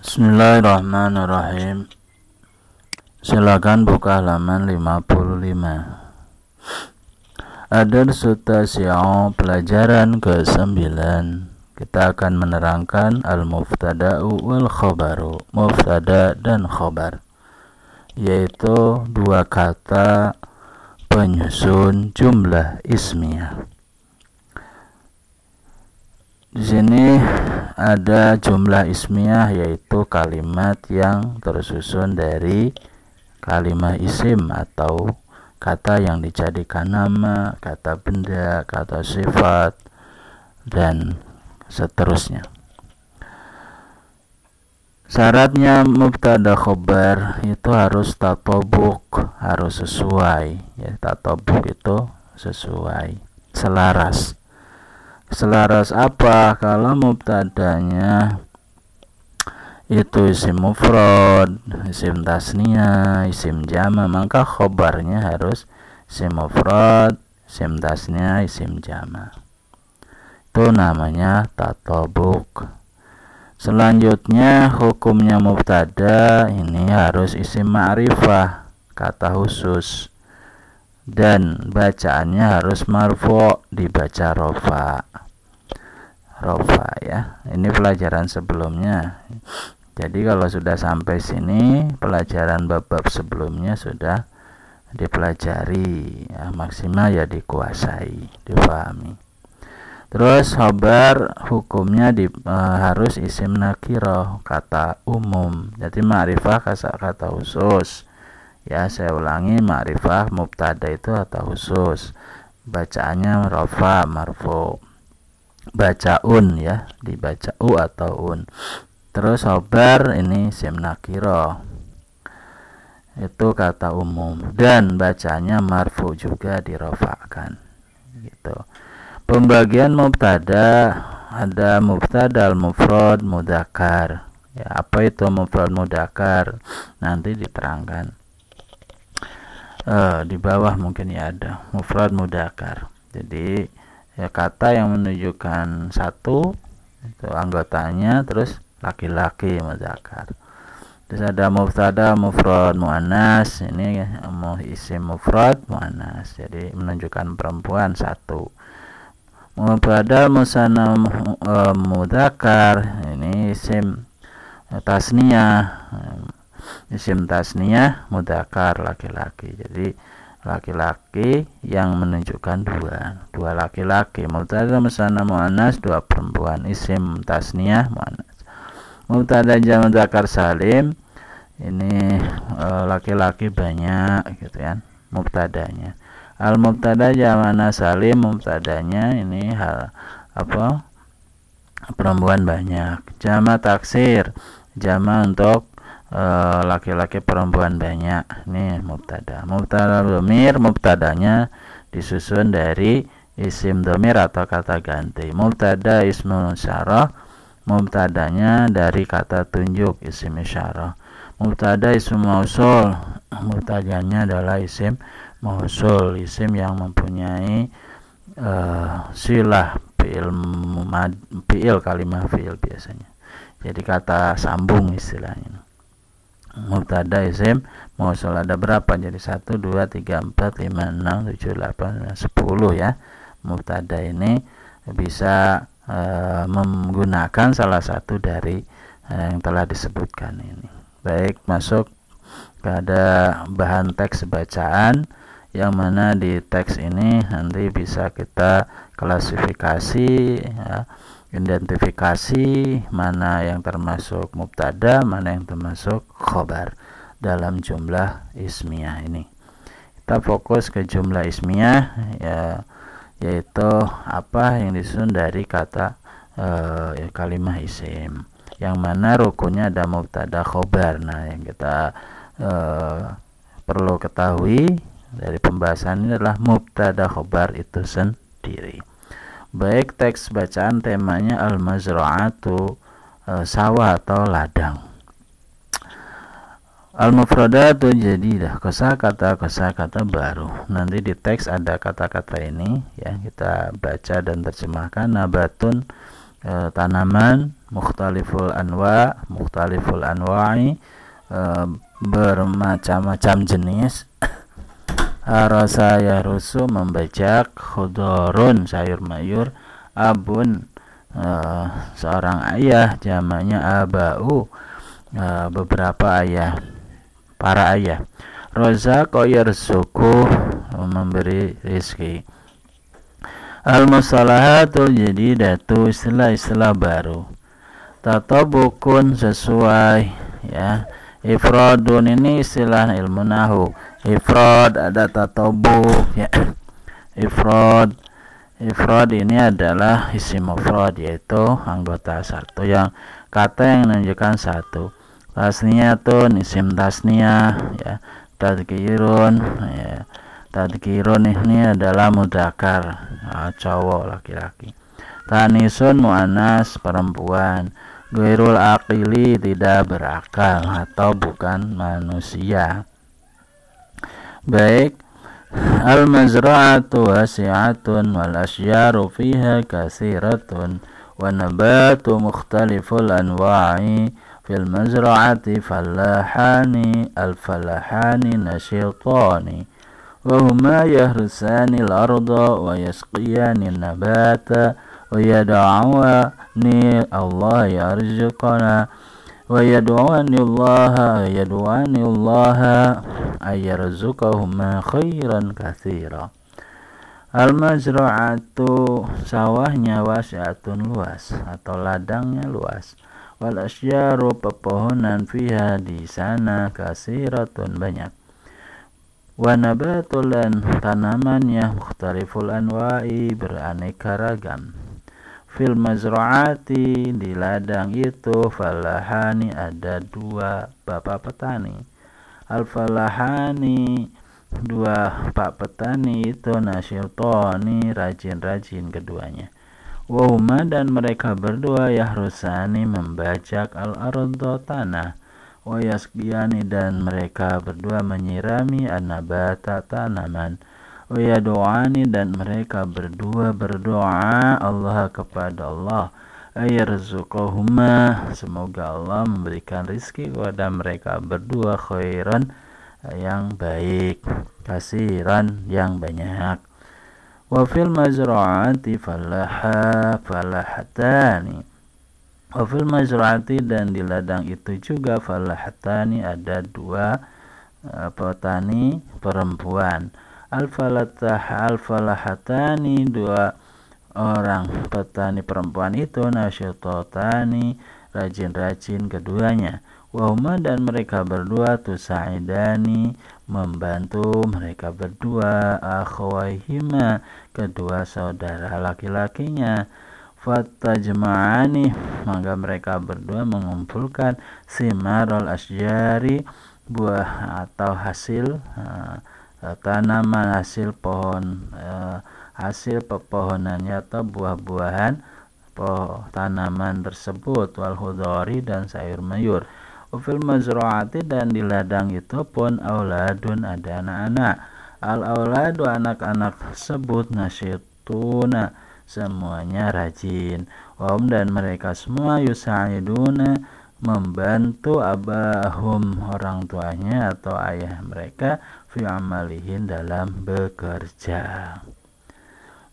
Bismillahirrahmanirrahim. Silakan buka halaman 55. Ad-darsu tasi'u, pelajaran ke-9. Kita akan menerangkan al-mubtada'u wal khabaru, mubtada dan khabar, yaitu dua kata penyusun jumlah ismiyah. Di sini ada jumlah ismiyah, yaitu kalimat yang tersusun dari kalimat isim atau kata yang dijadikan nama, kata benda, kata sifat, dan seterusnya. Syaratnya mubtada khobar itu harus tatobuk, harus sesuai. Ya, tatobuk itu sesuai, selaras. Selaras apa? Kalau mubtadanya itu isim mufrad, isim tasniyah, isim jama, maka khobarnya harus isim mufrad, isim tasniyah, isim jama. Itu namanya tatobuk. Selanjutnya hukumnya mubtada ini harus isim ma'rifah, kata khusus, dan bacaannya harus marfu', dibaca rofa ya. Ini pelajaran sebelumnya. Jadi kalau sudah sampai sini, pelajaran bab-bab sebelumnya sudah dipelajari ya, maksimal ya dikuasai, dipahami. Terus khabar hukumnya harus isim nakirah, kata umum. Jadi ma'rifah kata khusus. Ya, saya ulangi, ma'rifah mubtada itu kata khusus. Bacaannya rafa, marfu. Baca un ya, dibaca u atau un. Terus khabar ini isim nakirah, itu kata umum, dan bacanya marfu juga dirofakkan gitu. Pembagian mubtada, ada mubtada al-mufrad mudzakkar. Ya, apa itu mufrad mudzakkar? Nanti diterangkan. Di bawah mungkin ya ada mufrad mudzakkar. Jadi ya, kata yang menunjukkan satu itu anggotanya, terus laki-laki mudzakkar. Terus ada mubtada mufrad muannas, ini isim mufrad muannas, jadi menunjukkan perempuan satu. Mubtada musanna mudzakkar, ini isim tasniyah, isim tasniyah mudzakkar, laki-laki. Jadi laki-laki yang menunjukkan dua laki-laki. Mubtada musanna muannas, dua perempuan, isim tasniyah muannas. Mubtada jamak mudzakkar salim, ini laki-laki banyak gitu kan mubtadanya. Al mubtada jamak salim, mubtadanya ini perempuan banyak. Jamak taksir, jamak untuk laki-laki perempuan banyak, ini mubtada. Mubtada dhamir, mubtadanya disusun dari isim dhamir atau kata ganti. Mubtada ismul isyarah, mubtadanya dari kata tunjuk, isim isyarah. Mubtada ism mausul, mubtadanya adalah isim mausul, isim yang mempunyai silah fi'il, kalimat fi'il biasanya. Jadi kata sambung istilahnya. Mubtada isim mausul ada berapa? Jadi 1, 2, 3, 4, 5, 6, 7, 8, 10 ya. Mubtada ini bisa menggunakan salah satu dari yang telah disebutkan ini. Baik, masuk pada bahan teks bacaan, yang mana di teks ini nanti bisa kita klasifikasi ya, identifikasi mana yang termasuk mubtada, mana yang termasuk khobar dalam jumlah ismiyah ini. Kita fokus ke jumlah ismiyah ya, yaitu apa yang disusun dari kata kalimat isim, yang mana rukunnya ada mubtada khobar. Nah, yang kita perlu ketahui dari pembahasan ini adalah mubtada khobar itu sendiri. Baik, teks bacaan temanya al-mazra'atu, sawah atau ladang. Al-mufradatu, jadi dah kosakata baru. Nanti di teks ada kata-kata ini ya, kita baca dan terjemahkan. Nabatun, tanaman mukhtaliful anwa'i, bermacam-macam jenis. Arasa yarusu membajak, khudorun sayur mayur, abun seorang ayah, jamaknya abau, beberapa ayah, para ayah. Rozaqo yarzuqu memberi rizki. Al-musalahatul jadidatu istilah-istilah baru. Tatabukun sesuai, ya. Ifradun ini istilah ilmu nahu. Ifrad ada tatabuk, ya. Ifrad ini adalah isim mufrad, yaitu anggota satu, yang kata yang menunjukkan satu. Tasniyatun isim tasniyah, ya. Tadkirun, ya. Tadkirun ini adalah mudzakkar, cowok laki-laki. Tanisun muannas perempuan. Ghairul aqili tidak berakal atau bukan manusia. Baik. Al-mazra'atu wasi'atun wal asyaru fiha katsiratun wa nabatu mukhtaliful anwa'i fil mazra'ati falahani al-falahani nasyitani wa huma yahrusani al-arda wa yasqiyani an-nabata wa yad'awani Allah yarzuqana wa yad'awani Allah ayyarzuqahuma khairan katsira. Al-mazra'atu sawahnya, wasi'atun luas atau ladangnya luas, wal asyaru pepohonan fiha di sana katsiratun banyak, wa nabatul tanamannya mukhtaliful anwa'i beraneka ragam. Fil mazra'ati di ladang itu falahani ada dua bapak petani. Al-falahani dua pak petani itu nasyitani rajin-rajin keduanya. Wahuma dan mereka berdua yahrusani membajak al-ardo tanah. Wa yasqiyani dan mereka berdua menyirami an-nabata tanaman. Wa yadu'ani dan mereka berdua berdoa Allah kepada Allah ayyarzuqahuma semoga Allah memberikan rizki kepada mereka berdua khairan yang baik, kasiran yang banyak. Wa fil mazra'ati falahatani. Wa fil mazra'ati dan di ladang itu juga falahatani ada dua petani perempuan. Al-falahatani dua orang petani perempuan itu nasyitotani rajin-rajin keduanya. Wahuma dan mereka berdua tusaidani membantu mereka berdua akhwaihima kedua saudara laki-lakinya. Fatajma'ani maka mereka berdua mengumpulkan simarul asjari buah atau hasil tanaman, hasil pohon, hasil pepohonannya atau buah-buahan tanaman tersebut, wal khudari dan sayur mayur. Fil mazra'ati dan di ladang itu pun auladun ada anak-anak. Al auladu anak-anak tersebut nasyituna semuanya rajin. Wahum dan mereka semua yusa'iduna membantu abahum orang tuanya atau ayah mereka fi amalihin dalam bekerja.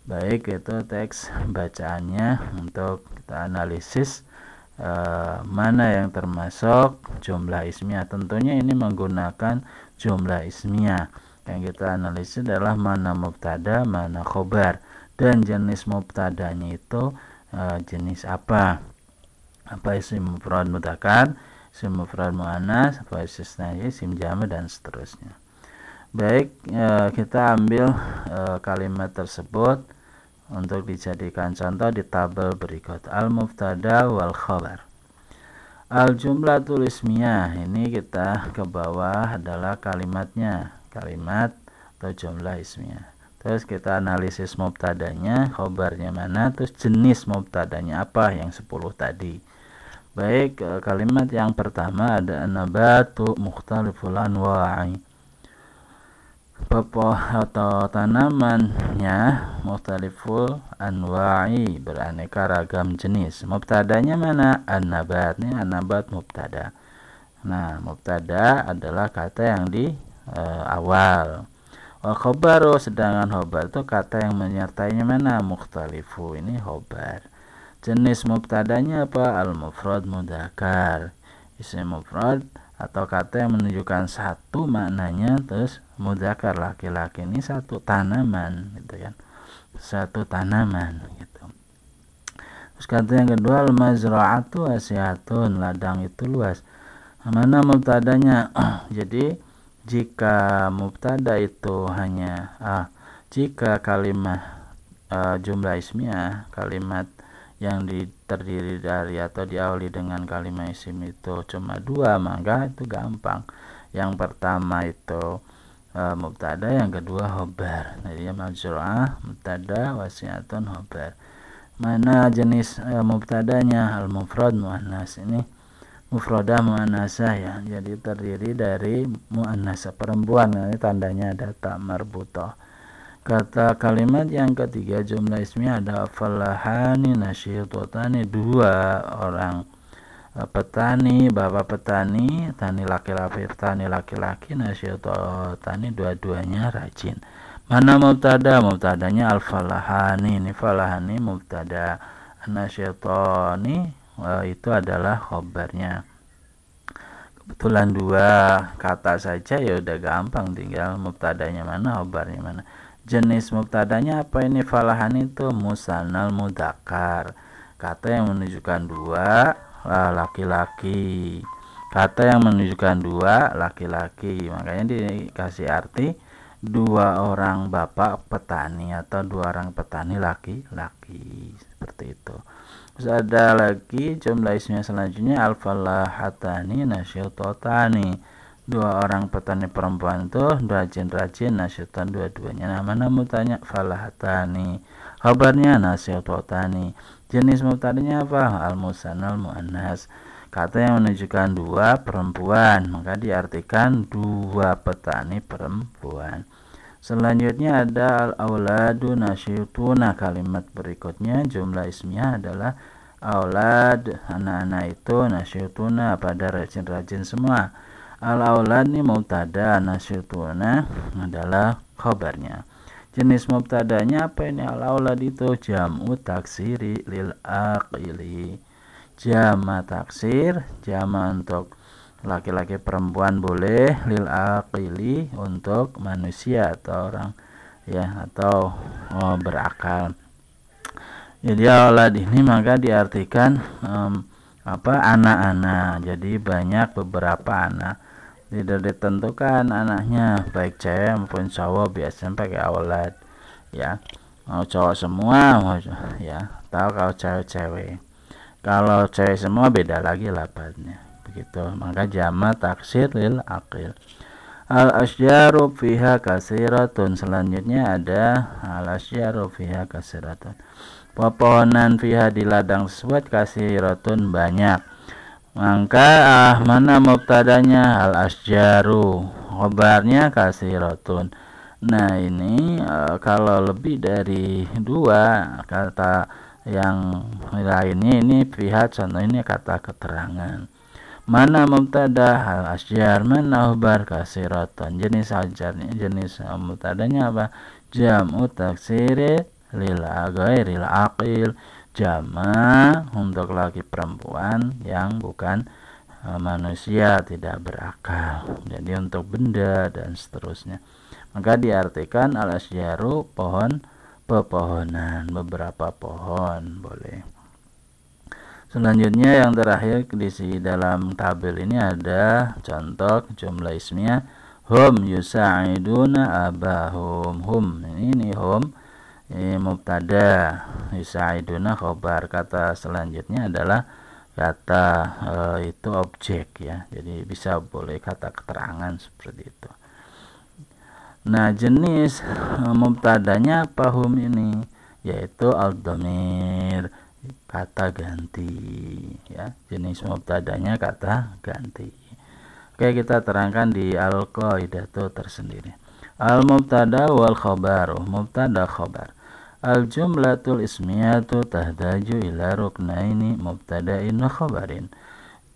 Baik, itu teks bacaannya. Untuk kita analisis mana yang termasuk jumlah ismiyah. Tentunya ini menggunakan jumlah ismiyah. Yang kita analisis adalah mana mubtada, mana khobar, dan jenis mubtadanya itu jenis apa isim mufrad mudzakkar, isim mufrad muannas, apa istisna, isim jama' dan seterusnya. Baik, kita ambil kalimat tersebut untuk dijadikan contoh di tabel berikut. Al-mubtada wal khabar. Al-jumlatul ismiyah, ini kita ke bawah adalah kalimatnya, kalimat atau jumlah ismiyah. Terus kita analisis mubtadanya, khabarnya mana, terus jenis mubtadanya apa, yang 10 tadi. Baik, kalimat yang pertama ada nabatu mukhtaliful anwa'i. atau tanamannya mukhtaliful anwa'i, beraneka ragam jenis. Mubtadanya mana? An-nabat. Ini an-nabat mubtada. Nah, mubtada adalah kata yang di awal. Wa khobaru, sedangkan khobar itu kata yang menyertainya mana? Mukhtalifu. Ini khobar. Jenis mubtadanya apa? Al-mufrad mudzakkar. Isim mufrad atau kata yang menunjukkan satu maknanya, terus mudzakkar laki-laki, ini satu tanaman gitu kan, satu tanaman gitu. Terus kata yang kedua, al-mazra'atu wasi'atun, ladang itu luas. Mana mubtadanya? Jadi jika mubtada itu hanya jika kalimat jumlah ismiyah, kalimat yang terdiri dari atau diawali dengan kalimat isim itu cuma dua, maka itu gampang. Yang pertama itu mubtada, yang kedua khobar. Jadi majru'ah, mubtada, wasi'atun, khobar. Mana jenis mubtadanya? Al-mufrad muannas. Ini mufradah muannasah ya. Jadi terdiri dari muannasah perempuan. Ini tandanya ada ta marbutah. Kata kalimat yang ketiga jumlah ismiyah ada falahani nasyitotani, dua orang petani, bapak petani, tani laki-laki, nasyitotani, dua-duanya rajin. Mana mubtada? Mubtadanya al-falahani. Ini falahani mubtada, nasyitotani itu adalah khobarnya. Kebetulan dua kata saja ya udah gampang, tinggal mubtadanya mana, khobarnya mana. Jenis mubtadanya apa ini? Falahan itu musannal mudzakkar, kata yang menunjukkan dua laki-laki, kata yang menunjukkan dua laki-laki, makanya dikasih arti dua orang bapak petani atau dua orang petani laki-laki, seperti itu. Terus ada lagi jumlah ismnya selanjutnya al-falahatani nasyitotani, dua orang petani perempuan itu rajin-rajin, nasyutan dua-duanya. Nah, mana mubtadanya? Falahatani, kabarnya nasyutotani. Jenis mubtadanya apa? Al-musannal muannas, kata yang menunjukkan dua perempuan, maka diartikan dua petani perempuan. Selanjutnya ada al-auladu nasyutuna. Kalimat berikutnya jumlah ismnya adalah aulad, anak-anak itu, nasyutuna pada rajin-rajin semua. Al-aulad ini mubtada, nasyutuna adalah khabarnya. Jenis mubtadanya apa ini? Al-aulad itu jam'u taksiri lil aqili, jama taksir, jama untuk laki-laki perempuan boleh, lil aqili untuk manusia atau orang ya, atau berakal. Jadi aulad ini maka diartikan anak-anak. Jadi banyak beberapa anak, tidak ditentukan anaknya baik cewek maupun cowok, biasanya pakai aulad ya. Mau cowok semua mau ya, tahu kalau cewek-cewek. Kalau cewek semua beda lagi lafadznya begitu, maka jama taksir lil aqil. Al-asyaru fiha kasiratun, selanjutnya ada al-asyaru fiha kasiratun, pepohonan fiha di ladang tersebut kasiratun banyak. Maka mana mubtadanya? Al-asjaru, khobarnya kasiratun. Nah ini kalau lebih dari dua kata yang lainnya, ini fiha contoh ini kata keterangan. Mana mubtada? Al-asjar, mana khobar? Kasiratun. Jenis asjarnya, jenis mubtadanya apa? Jam'u taksiri lil ghairil aqil, jama untuk laki perempuan yang bukan manusia, tidak berakal, jadi untuk benda dan seterusnya. Maka diartikan al-asyaru pohon, pepohonan, beberapa pohon boleh. Selanjutnya yang terakhir di dalam tabel ini ada contoh jumlah ismiyah hum yusa'iduna abahum. Hum ini hum mubtada, yusaiduna khobar. Kata selanjutnya adalah kata itu objek ya, jadi bisa boleh kata keterangan seperti itu. Nah jenis mubtadanya apa hum ini? Yaitu al-dhamir, kata ganti ya. Jenis mubtadanya kata ganti. Oke, kita terangkan di al-qaidatu tersendiri. Al mubtada wal khabaru, mubtada khabar. Al jumlatul ismiyatu tahtaju ila ruknaini mubtada'in wa khabarin.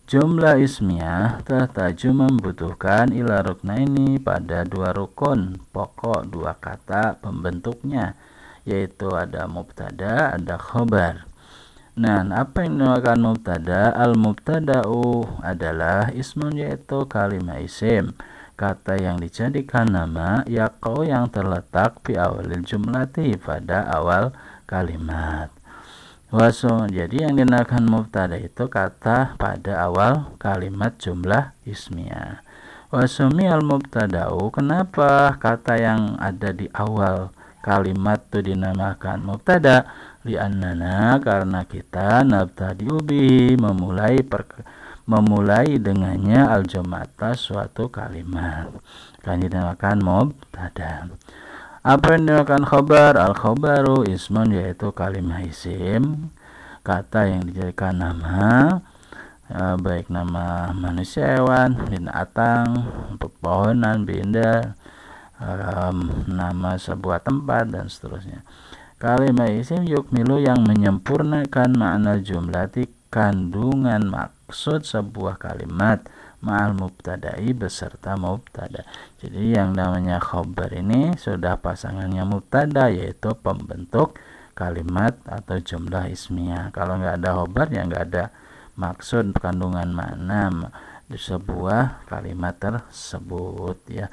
Jumlah ismiyah tahtaju membutuhkan ila ruknaini pada dua rukun pokok, dua kata pembentuknya, yaitu ada mubtada, ada khabar. Nah, apa yang dinamakan mubtada? Al mubtada'u adalah ismun, yaitu kalimat isim, kata yang dijadikan nama, yaqau yang terletak fi awalil jumlati, pada awal kalimat. Jadi yang dinamakan mubtada itu kata pada awal kalimat jumlah ismiyah. Wasumi al mubtada'u, kenapa kata yang ada di awal kalimat itu dinamakan mubtada? Li'annana, karena kita nabtadi'u bihi, memulai dengannya al jumlata, suatu kalimat, kan dinamakan mubtada. Apa yang dinamakan khabar? Al khabaru ismun, yaitu kalimat isim, kata yang dijadikan nama, baik nama manusia, hewan, binatang, pepohonan, benda, nama sebuah tempat, dan seterusnya. Kalimat isim yukmilu, yang menyempurnakan makna jumlati, kandungan maksud sebuah kalimat, ma'al mubtada'i, beserta mubtada. Jadi yang namanya khabar ini sudah pasangannya mubtada, yaitu pembentuk kalimat atau jumlah ismiyah. Kalau nggak ada khabar, ya nggak ada maksud kandungan makna di sebuah kalimat tersebut, ya.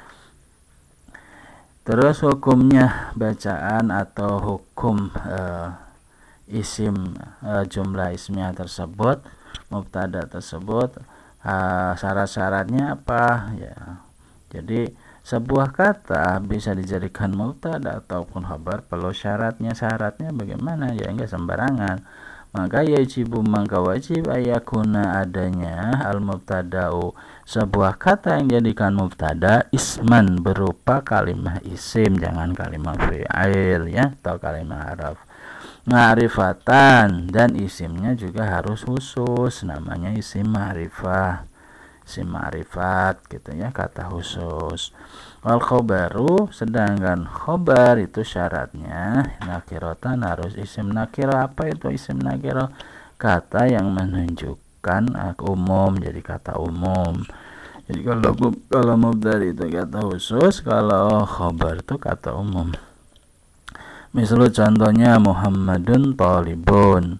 Terus hukumnya bacaan atau hukum isim, jumlah ismiyah tersebut, mubtada tersebut, syarat-syaratnya apa, ya. Jadi sebuah kata bisa dijadikan mubtada ataupun khabar, perlu syaratnya bagaimana, ya enggak sembarangan. Maka yajibu, maka wajib, ayakuna, adanya al mubtada'u, sebuah kata yang dijadikan mubtada, isman, berupa kalimat isim, jangan kalimat fi'il, ya, atau kalimat haraf. Ma'rifatan, dan isimnya juga harus khusus, namanya isim ma'rifah, isim ma'rifat gitu, ya, kata khusus. Wal khobaru, sedangkan khobar itu syaratnya nakiratan, harus isim nakiro. Apa itu isim nakiro? Kata yang menunjukkan umum, jadi kata umum. Jadi kalau mubtada itu kata khusus, kalau khobar itu kata umum. Misalnya contohnya Muhammadun talibun,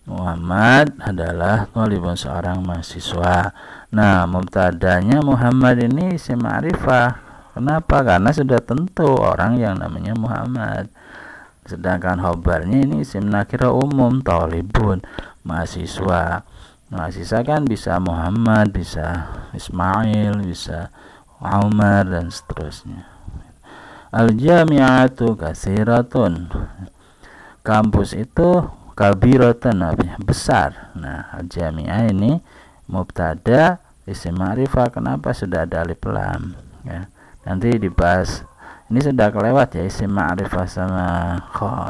Muhammad adalah talibun, seorang mahasiswa. Nah, mubtadanya Muhammad ini isim ma'rifah. Kenapa? Karena sudah tentu orang yang namanya Muhammad. Sedangkan khobarnya ini isim nakira umum, talibun, mahasiswa. Mahasiswa kan bisa Muhammad, bisa Ismail, bisa Umar, dan seterusnya. Al-jami'atu katsiratun, kampus itu kabiratun, besar. Nah, al-jami'ah ini mubtada isim ma'rifah. Kenapa? Sudah ada alif lam, ya. Nanti dibahas, ini sudah kelewat, ya, isim ma'rifah sama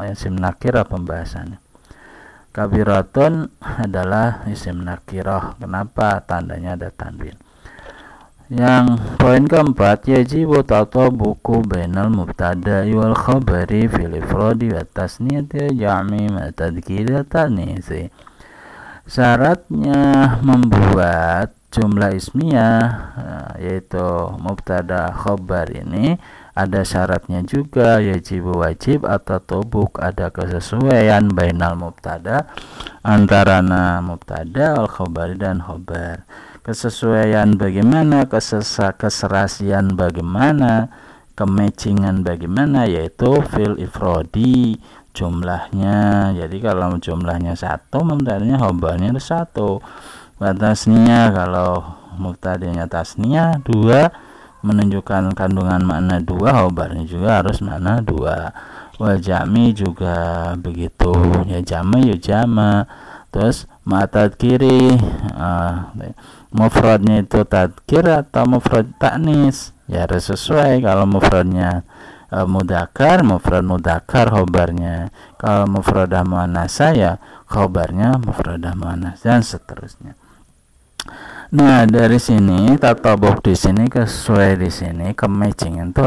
isim nakirah pembahasannya. Kabiratun adalah isim nakirah. Kenapa? Tandanya ada tanwin. Yang poin keempat, yajibu tatabuqu bainal mubtada'i wal khabari fil ifradi wa tasniyati jami ma tadhkiri tanisi. Syaratnya membuat jumlah ismiyah, yaitu mubtada khabar ini ada syaratnya juga, yajibu, wajib, atau tobuk, ada kesesuaian bainal mubtada, antara mubtada al khabari dan khabar. Kesesuaian bagaimana, keserasian bagaimana, kematchingan bagaimana, yaitu fil ifrodi, jumlahnya. Jadi kalau jumlahnya satu, mubtadanya khabarnya satu. Tasniyah, kalau mubtadanya tasniyah dua, menunjukkan kandungan makna dua, khabarnya juga harus makna dua. Wa jami juga begitu, ya, jama ya jama. Terus ma'tad kiri, mufradnya itu tadkir atau mufrad taknis, ya harus sesuai. Kalau mufradnya mudakar, mufrad mudakar khabarnya. Kalau mufradah muannasa, ya khabarnya mufradah muannas, dan seterusnya. Nah, dari sini tatabuk di sini sesuai di sini kematchingan tuh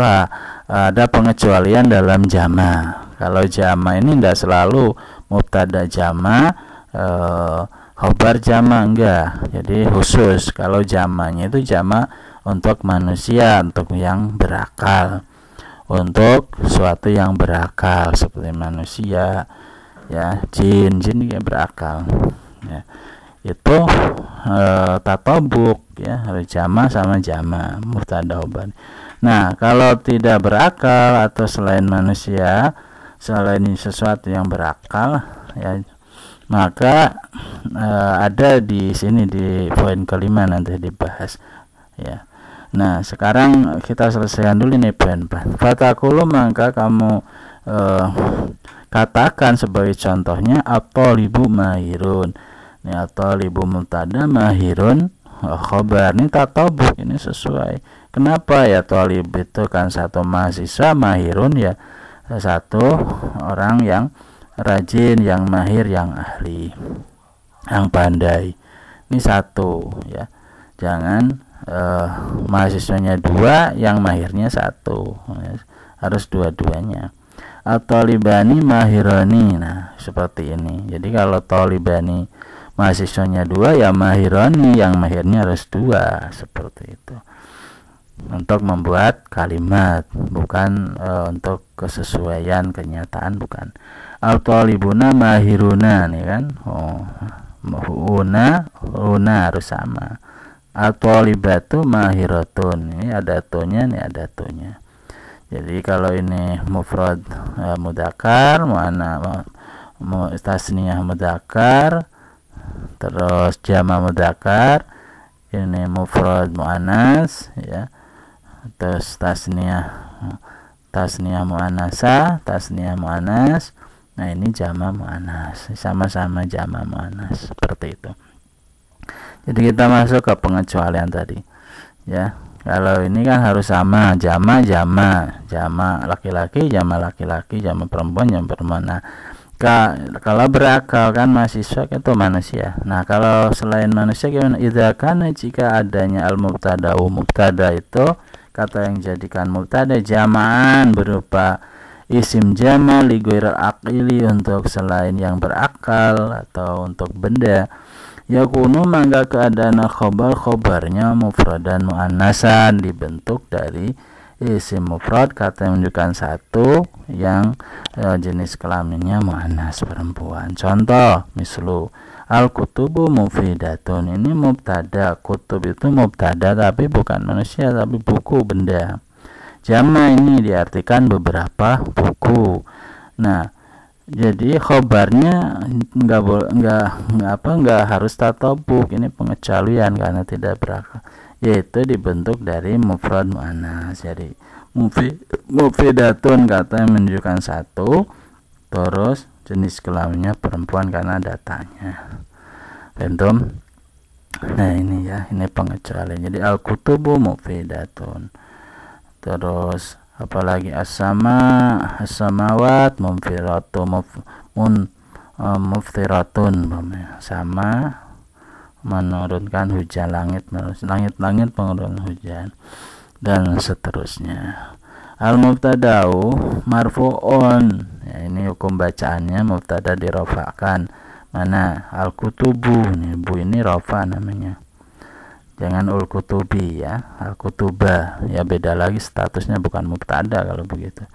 ada pengecualian dalam jama. Kalau jama ini tidak selalu mubtada jama, khobar jama, enggak. Jadi khusus kalau jamanya itu jama untuk manusia, untuk yang berakal, untuk suatu yang berakal seperti manusia, ya, jin juga berakal, ya. Itu tatabuk, ya, harus jama sama jama mubtada khobar. Nah, kalau tidak berakal atau selain manusia, selain sesuatu yang berakal, ya, maka ada di sini di poin kelima nanti dibahas, ya. Nah, sekarang kita selesaikan dulu nih poin 4. Fatakulu, maka kamu katakan sebagai contohnya at-thalibu mahirun. Ini at-thalibu mubtada, mahirun khobar. Ini tatabuk, ini sesuai. Kenapa? Ya, thalib itu kan satu mahasiswa, mahirun ya satu orang yang rajin, yang mahir, yang ahli, yang pandai. Ini satu, ya. Jangan mahasiswanya 2, yang mahirnya 1, ya. Harus dua-duanya. At-thalibani mahirani. Nah, seperti ini. Jadi kalau thalibani mahasiswanya 2, ya mahirani, yang mahirnya harus 2, seperti itu. Untuk membuat kalimat, bukan untuk kesesuaian kenyataan, bukan. Al-thalibuna mahiruna, nih kan. Una harus sama. At-thalibatu mahiratun. Ini ada tonya, ini ada tonya. Jadi kalau ini mufrad mudzakkar, tasniyah mudzakkar, terus jama mudzakkar, ini mufrad muannas, ya. Terus tasniyah muannasa, tasniyah muannas. Nah, ini jama muannas, sama-sama jama muannas, seperti itu. Jadi kita masuk ke pengecualian tadi, ya. Kalau ini kan harus sama, jama laki-laki, jama perempuan, jama perempuan. Nah, kalau berakal kan mahasiswa itu manusia. Nah, kalau selain manusia gimana? Idza kana, jika adanya al-mubtada itu kata yang jadikan mubtada jamaan berupa isim jama li ghairil aqili, untuk selain yang berakal atau untuk benda, yakunu, maka keadaan khobarnya mufradan muannasan, dibentuk dari isim mufrad, kata yang menunjukkan satu, yang jenis kelaminnya muannas, perempuan. Contoh, mislu al-kutubu mufidatun. Ini mubtada, kutub itu mubtada tapi bukan manusia, tapi buku, benda. Jama ini diartikan beberapa buku. Nah, jadi khobarnya enggak harus tatabuk. Ini pengecualian karena tidak berakal, yaitu dibentuk dari mufrad muannas. Jadi mufidatun, kata yang menunjukkan satu, terus jenis kelaminnya perempuan karena datanya. Bentum. Nah, ini ya, ini pengecualian. Jadi al-kutubu mufidatun. Terus apalagi as-samawat muftiratun, sama menurunkan hujan, langit menurunkan hujan, dan seterusnya. Al-mubtada'u marfu'un, ya, ini hukum bacaannya mubtada dirofa'kan. Mana al-kutubu, nih, bu ini rofa namanya, jangan ul-kutubi, ya, al-kutuba, ya, beda lagi statusnya, bukan mubtada kalau begitu.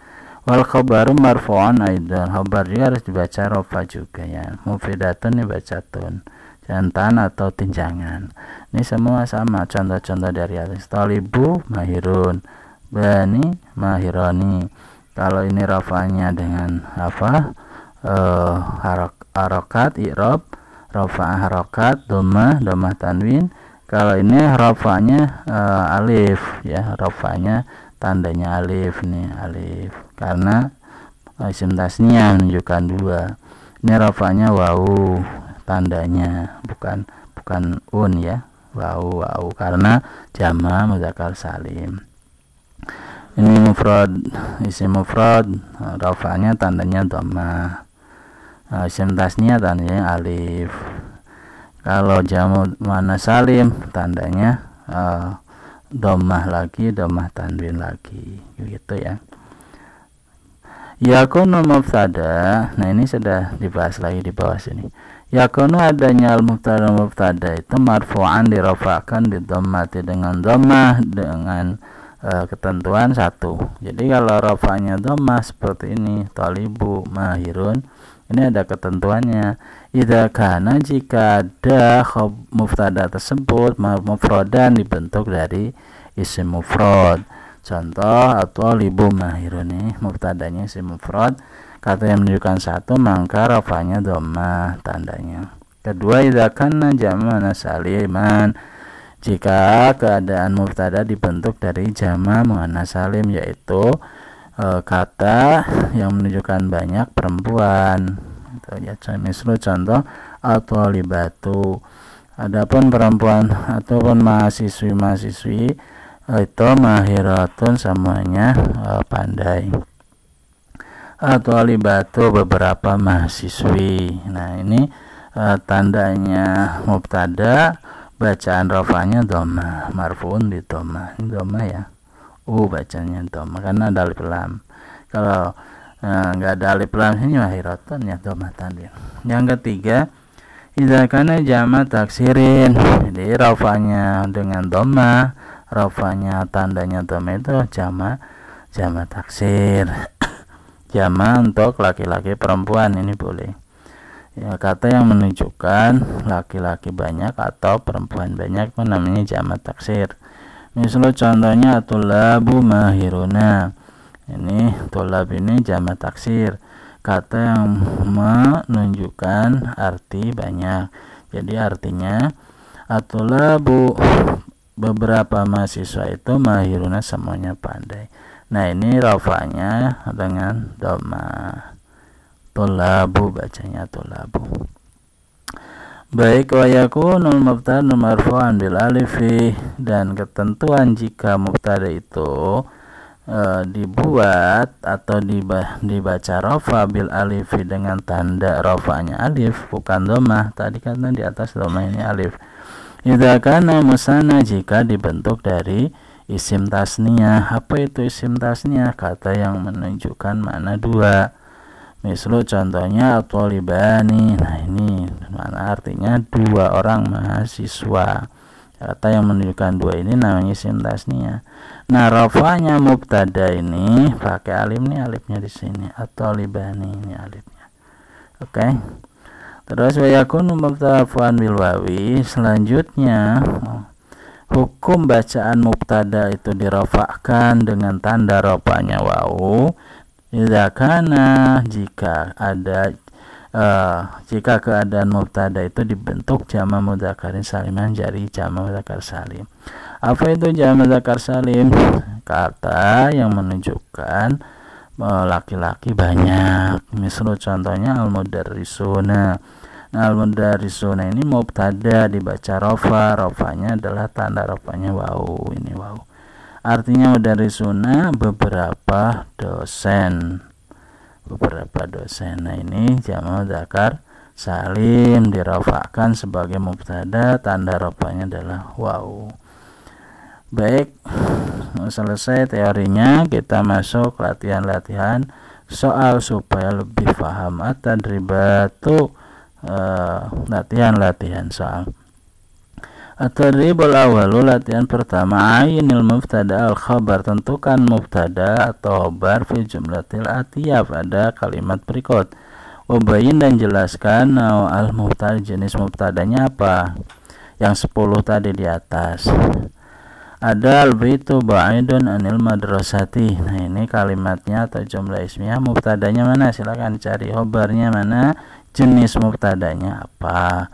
Wal khabaru marfu'an aidan, khabar juga harus dibaca rofa juga, ya. Mufidatun dibaca tun, jantan atau tinjangan. Ini semua sama contoh-contoh dari atas. Talibu mahirun, bani mahirani. Kalau ini rafanya dengan apa? Harokat i'rab, rafa harokat, dhammah tanwin. Kalau ini rafanya alif, ya, rafanya tandanya alif nih, alif, karena isim tasniyah menunjukkan 2. Ini rafanya wawu, tandanya bukan ya, wawu karena jama mudzakkar salim. Ini mufrad, isim mufrad, rafanya tandanya dhammah, isim tasniyah tandanya alif. Kalau jamu muannas salim tandanya dhammah lagi, dhammah tanwin lagi, gitu ya. Yakunu mubtada, nah ini sudah dibahas lagi di bawah sini. Yakunu adanya al-mubtada itu marfu'an, dirafa'kan di dhammati dengan dhammah dengan ketentuan satu. Jadi kalau rafa'nya dhammah seperti ini, thalibu mahirun, ini ada ketentuannya. Idza kana, jika ada mubtada tersebut mufradan, dibentuk dari isim mufrad. Contoh, atau libu mahirun, ini mubtadanya isim mufrad, kata yang menunjukkan satu, maka rafa'nya dhammah tandanya. Kedua, idza kana jama' saliman, jika keadaan mubtada dibentuk dari jama' muannas salim, yaitu kata yang menunjukkan banyak perempuan. Itu ya, misal contoh atau libatu. Adapun perempuan ataupun mahasiswi itu mahiratun, semuanya pandai. Atau libatu, beberapa mahasiswi. Nah ini tandanya mubtada, bacaan rafa'nya dhammah, marfu'un di dhammah. Ini dhammah ya, bacanya dhammah karena ada alif lam. Kalau nggak ada alif lam ini mahiratun ya, dhammah tanwin. Yang ketiga, idza kana jama' taksirin, jadi rafa'nya dengan dhammah, rafa'nya tandanya dhammah, itu jama' taksir. Jama' untuk laki-laki perempuan, ini boleh ya, kata yang menunjukkan laki-laki banyak atau perempuan banyak itu namanya jama' taksir. Misal contohnya tulabu mahiruna, ini tulab ini jama' taksir, kata yang menunjukkan arti banyak. Jadi artinya atulabu, beberapa mahasiswa itu, mahiruna, semuanya pandai. Nah ini rafa'nya dengan dhammah, tulabu, bacanya tulabu. Baik, wa yakunul mubtada marfu'an bil alifi, dan ketentuan jika mubtada itu dibuat atau dibaca rafa bil alifi dengan tanda rafa'nya alif, bukan dhammah. Tadi kan di atas dhammah, ini alif. Idza kana musanna, jika dibentuk dari isim tasniyah. Apa itu isim tasniyah? Kata yang menunjukkan makna dua. Misal contohnya at-thalibani, nah ini mana artinya dua orang mahasiswa. Kata yang menunjukkan dua ini namanya isim tasniyah. Nah rafa'nya mubtada ini pakai alif, nih alifnya di sini, at-thalibani, ini alifnya. Oke. Terus wa yakunu mubtada'an bil wawi, selanjutnya hukum bacaan mubtada itu dirafa'kan dengan tanda rafa'nya wawu. Idza kana, jika ada jika keadaan mubtada itu dibentuk jama' mudzakarin saliman, jadi jama' mudzakar salim. Apa itu jama' mudzakar salim? Kata yang menunjukkan laki-laki banyak. Misal contohnya al-mudarrisuna. Nah al-mudarrisuna ini mubtada, dibaca rafa'nya adalah tanda rafa'nya wawu, ini wawu. Artinya mudarrisuna, beberapa dosen. Nah ini jama' mudzakar salim, dirafa'kan sebagai mubtada, tanda rafa'nya adalah wawu. Baik, selesai teorinya, kita masuk latihan-latihan soal supaya lebih paham. At-tadribatu, latihan soal. At-tadribul awalu, latihan pertama, ainil mubtada al khabar, tentukan mubtada atau khabar fi jumlatil atiyah, pada kalimat berikut. Wabayin, dan jelaskan al mubtada, jenis mubtadanya apa, yang 10 tadi di atas. Ada al-baitu ba'idun anil madrasati. Nah ini kalimatnya atau jumlah ismiyah, mubtadanya mana, silakan cari. Khabarnya mana, jenis mubtadanya apa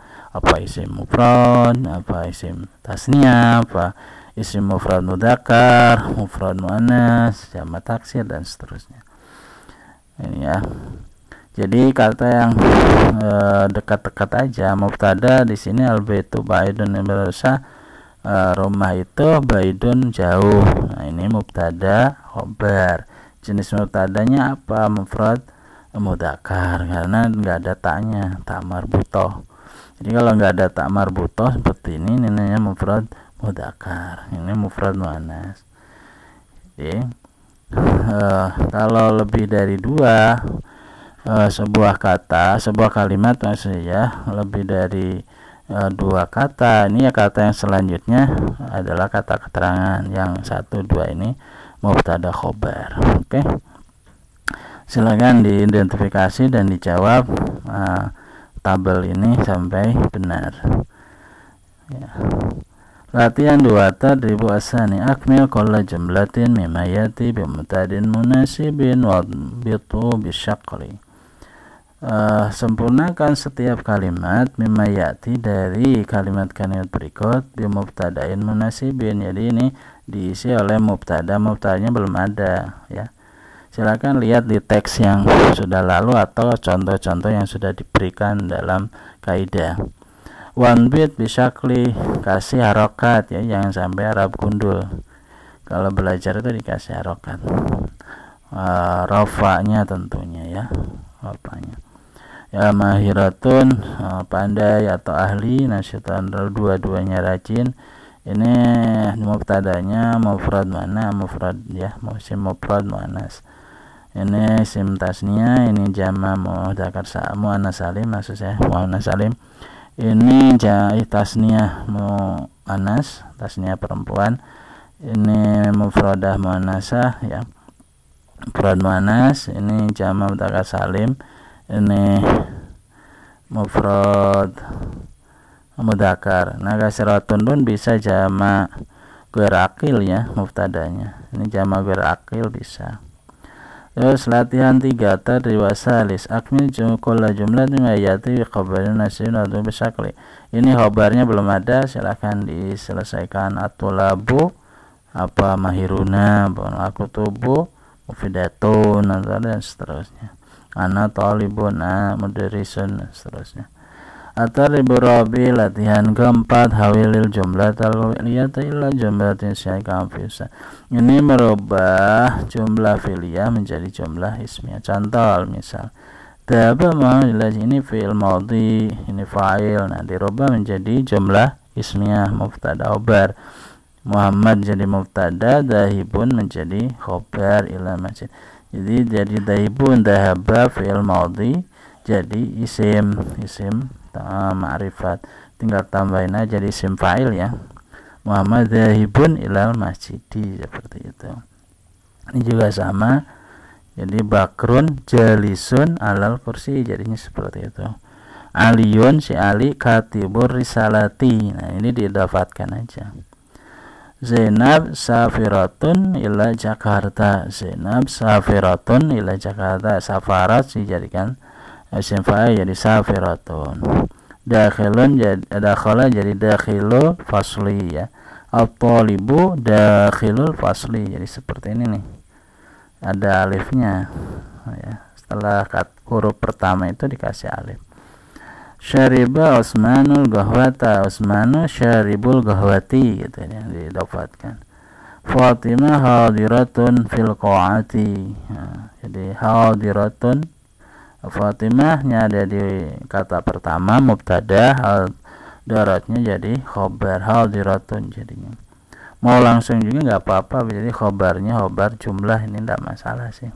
isim mufrad, apa isim tasniyah, apa isim mufrad mudzakkar, mufrad muannas, jama' taksir, dan seterusnya. Ini ya. Jadi kata yang dekat-dekat aja. Mubtada di sini al-baitu ba'idun anil madrasah, rumah itu baidun, jauh. Nah ini mubtada khabar. Jenis mubtadanya apa, mufrad mudzakkar, karena nggak ada taknya, tak marbutoh. Jadi kalau nggak ada tak marbutoh seperti ini namanya mufrad mudzakkar, ini mufrad muannas. Jadi kalau lebih dari dua sebuah kata, sebuah kalimat maksudnya lebih dari dua kata, ini ya kata yang selanjutnya adalah kata keterangan yang 1, 2 ini mubtada khobar. Oke, silakan diidentifikasi dan dijawab tabel ini sampai benar ya. Latihan 2 tadribu asani akmil kulla jumlatin mimma yati bimutadin munasibin wa bitu bisyakli. Sempurnakan setiap kalimat mimma yati dari kalimat-kalimat berikut bimubtadain munasibin. Jadi ini diisi oleh mubtada, mubtadanya belum ada ya. Silakan lihat di teks yang sudah lalu atau contoh-contoh yang sudah diberikan dalam kaidah. One bit bisyakli, kasih harokat ya, jangan sampai Arab gundul. Kalau belajar itu dikasih harokat. Rofanya tentunya ya, rofanya. Ya mahiratun, pandai atau ahli, nasyatan, dua-duanya rajin. Ini mubtadanya mufrad mana? Mufrad ya, musim mufrad muannas. Ini sim tasnya, ini jama mudzakkar muannas salim, maksud saya muannas salim. Ini tasniyah muannas, tasniyah perempuan. Ini mufradah muannasah ya, mufrad muannas. Ini jama mudzakkar salim. Ini mufrad mudzakkar. Nah, kasiratun pun bisa jama ghair aqil ya, mubtadanya. Ini jama ghair aqil bisa. Terus latihan 3 tadriwasalis akmil kulla jumlatin ayati bi khabarin nasibin atau bisyakli. Ini khabarnya belum ada, silahkan diselesaikan. Atulabu apa mahiruna, aku tubuh mufidatun dan seterusnya. Ana talibun mudarrisun dan seterusnya. At-tadribu rabi latihan keempat hawilil jumlah talwiyata illa jumlatin syai'an fisa. Ini merubah jumlah fi'liyah menjadi jumlah ismiyah. Contoh misal Daba ma'ilaj, ini fi'il madhi, ini fa'il. Nah dirubah menjadi jumlah ismiyah mubtada khobar. Muhammad jadi mubtada, dahibun menjadi khobar ila masjid. Jadi dahibun dahaba fi'il madhi jadi isim ma'rifat, tinggal tambahin aja jadi isim fa'il ya. Muhammad dhahibun ilal masjidi, seperti itu. Ini juga sama, jadi bakrun jalisun alal kursi, jadinya seperti itu. Aliyun, si Ali katibur risalati. Nah ini diidafatkan aja. Zainab safiratun ila Jakarta, Zainab safiratun ila Jakarta. Safarat dijadikan isim fa'il jadi safiratun. Dakhilun dakhala jadi dakhilu fasli ya. At-talibu dakhilul fasli, jadi seperti ini nih. Ada alifnya ya. Setelah huruf pertama itu dikasih alif. Syariba Usmanul gahwata, Usmanu syaribul gahwati gitu ya, didafatkan. Fatimah hadiratun fil qa'ati. Nah, jadi hadiratun Fatimahnya ada di kata pertama mubtada, daratnya jadi khobar, hadiratun jadinya. Mau langsung juga nggak apa-apa, jadi khobarnya khobar jumlah, ini tidak masalah sih.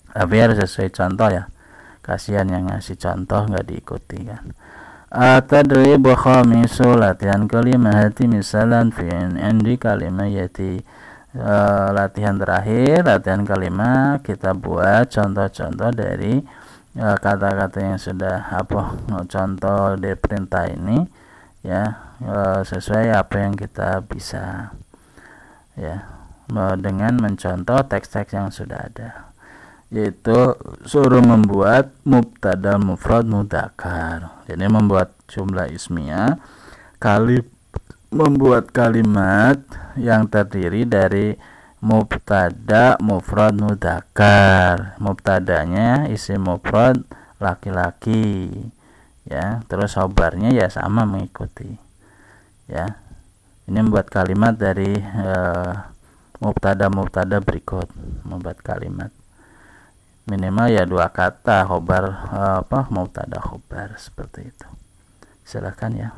Tapi harus sesuai contoh ya. Kasihan yang ngasih contoh nggak diikuti kan. Tadribu khamisu latihan kalimati misalan fi indi kalimati. Latihan terakhir, latihan kalimat, kita buat contoh-contoh dari kata-kata yang sudah contoh dari perintah ini ya, sesuai apa yang kita bisa ya, dengan mencontoh teks-teks yang sudah ada, yaitu suruh membuat mubtada mufrad mudzakkar. Jadi membuat jumlah ismiyah, membuat kalimat yang terdiri dari mubtada mufrad mudzakkar. Mubtadanya isim mufrad laki-laki ya, terus khobarnya ya sama mengikuti ya. Ini membuat kalimat dari mubtada berikut, membuat kalimat minimal ya 2 kata khobar mubtada khobar, seperti itu. Silakan ya.